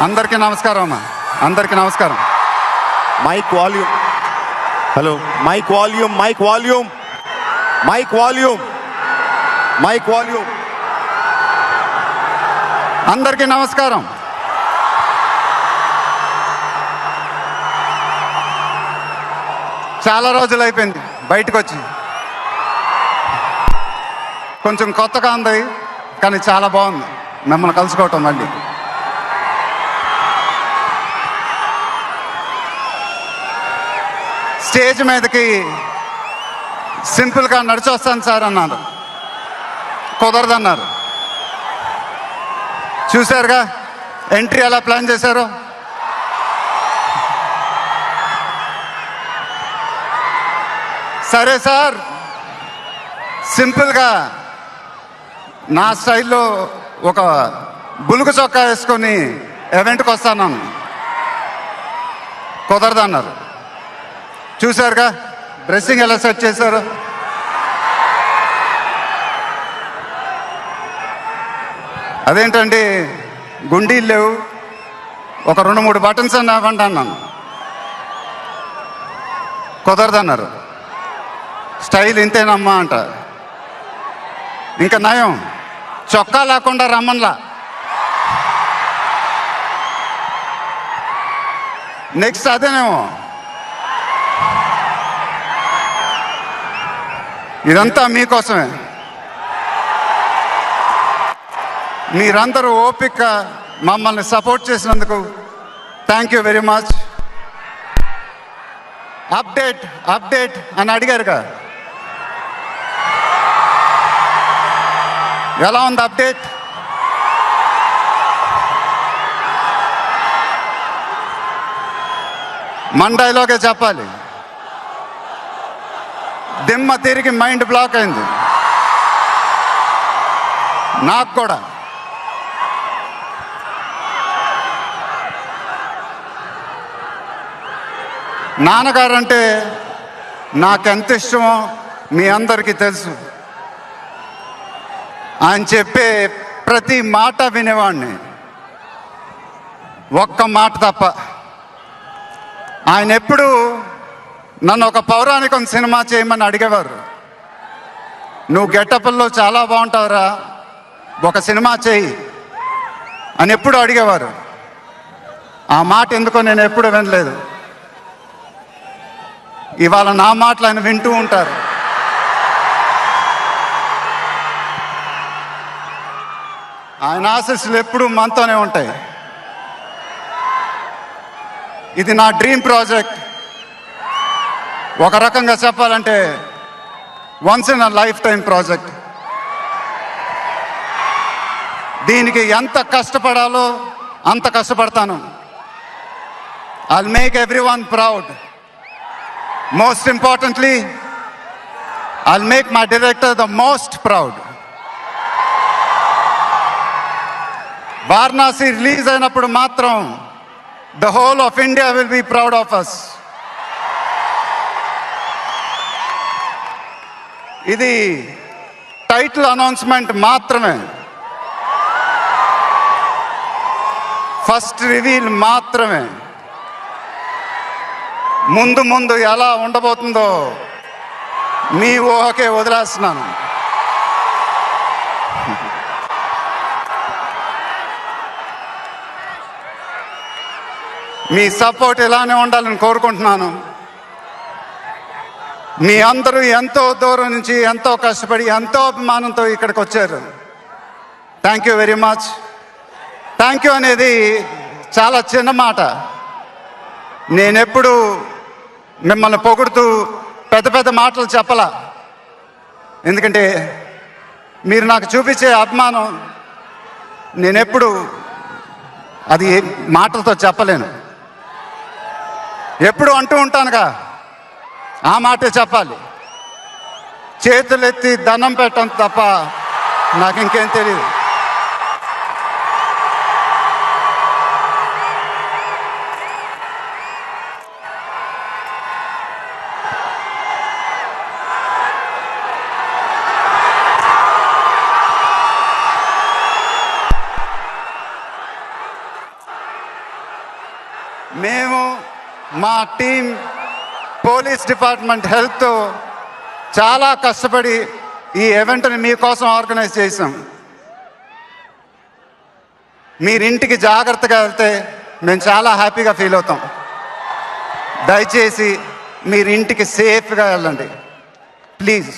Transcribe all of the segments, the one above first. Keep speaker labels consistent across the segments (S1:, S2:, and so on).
S1: అందరికీ నమస్కారం అమ్మా, అందరికీ నమస్కారం.
S2: Mic volume. Hello, mic volume, mic volume, mic volume, mic volume.
S1: అందరికీ నమస్కారం. చాలా రోజులు అయిపోయింది బయటకు వచ్చి, కొంచెం కొత్తగా ఉంది కానీ చాలా బాగుంది మిమ్మల్ని కలుసుకోవటం. మళ్ళీ స్టేజ్ మీదకి సింపుల్గా నడిచి వస్తాను సార్ అన్నారు, కుదరదన్నారు. చూశారుగా ఎంట్రీ ఎలా ప్లాన్ చేశారో. సరే సార్, సింపుల్గా నా స్టైల్లో ఒక బులుగు చొక్కా వేసుకొని ఈవెంట్కి వస్తాను, కుదరదన్నారు. చూశారుగా డ్రెస్సింగ్ ఎలా సెట్ చేశారు. అదేంటండి గుండీలు లేవు, ఒక 2-3 బటన్స్ అని ఇవ్వండి అన్నాను, కుదరదన్నారు. స్టైల్ ఇంతేనమ్మా అంట. ఇంకా నయం, చొక్కా లేకుండా రమ్మన్లా. నెక్స్ట్ అదేనేమో. ఇదంతా మీకోసమే. మీరందరూ ఓపిక మమ్మల్ని సపోర్ట్ చేసినందుకు thank you very much. Update update అని అడిగారుగా, ఎలా ఉంది అప్డేట్? మన డైలాగే చెప్పాలి. దిమ్మ తిరిగి మైండ్ బ్లాక్ అయింది నాకు కూడా. నాన్నగారంటే నాకెంత ఇష్టమో మీ అందరికీ తెలుసు. ఆయన చెప్పే ప్రతి మాట వినేవాడిని, ఒక్క మాట తప్ప. ఆయన ఎప్పుడు నన్ను ఒక పౌరాణికం సినిమా చేయమని అడిగేవారు. నువ్వు గెటప్ల్లో చాలా బాగుంటావురా, ఒక సినిమా చేయి అని ఎప్పుడు అడిగేవారు. ఆ మాట ఎందుకో నేను ఎప్పుడు వినలేదు. ఇవాళ నా మాటలు ఆయన వింటూ ఉంటారు. ఆయన ఆశీస్సులు ఎప్పుడూ మనతోనే ఉంటాయి. ఇది నా డ్రీమ్ ప్రాజెక్ట్. ఒక రకంగా చెప్పాలంటే once in a lifetime project. దీనికి ఎంత కష్టపడాలో అంత కష్టపడతాను. I'll make everyone proud. Most importantly I'll make my director the most proud. Varanasi release అయినప్పుడు మాత్రం the whole of India will be proud of us. ఇది టైటిల్ అనౌన్స్మెంట్ మాత్రమే, first reveal మాత్రమే. ముందు ముందు ఎలా ఉండబోతుందో మీ ఊహకే వదిలేస్తున్నాను. మీ సపోర్ట్ ఇలానే ఉండాలని కోరుకుంటున్నాను. మీ అందరూ ఎంతో దూరం నుంచి ఎంతో కష్టపడి ఎంతో అభిమానంతో ఇక్కడికి వచ్చారు. Thank you very much. Thank you అనేది చాలా చిన్న మాట. నేనెప్పుడు మిమ్మల్ని పొగుడుతూ పెద్ద పెద్ద మాటలు చెప్పలా, ఎందుకంటే మీరు నాకు చూపించే అభిమానం నేనెప్పుడు అది మాటలతో చెప్పలేను. ఎప్పుడు అంటూ ఉంటానుగా, ఆ మాటే చెప్పాలి. చేతులెత్తి దండం పెట్టడం తప్ప నాకు ఇంకేం తెలియదు. మా టీం పోలీస్ డిపార్ట్మెంట్ హెల్త్ చాలా కష్టపడి ఈ ఈవెంట్ని మీకోసం ఆర్గనైజ్ చేసాం. మీరింటికి జాగ్రత్తగా వెళ్తే మేము చాలా హ్యాపీగా ఫీల్ అవుతాం. దయచేసి మీరింటికి సేఫ్గా వెళ్ళండి ప్లీజ్.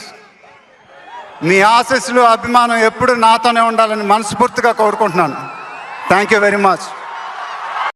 S1: మీ ఆశీస్సులు అభిమానం ఎప్పుడు నాతోనే ఉండాలని మనస్ఫూర్తిగా కోరుకుంటున్నాను. Thank you very much.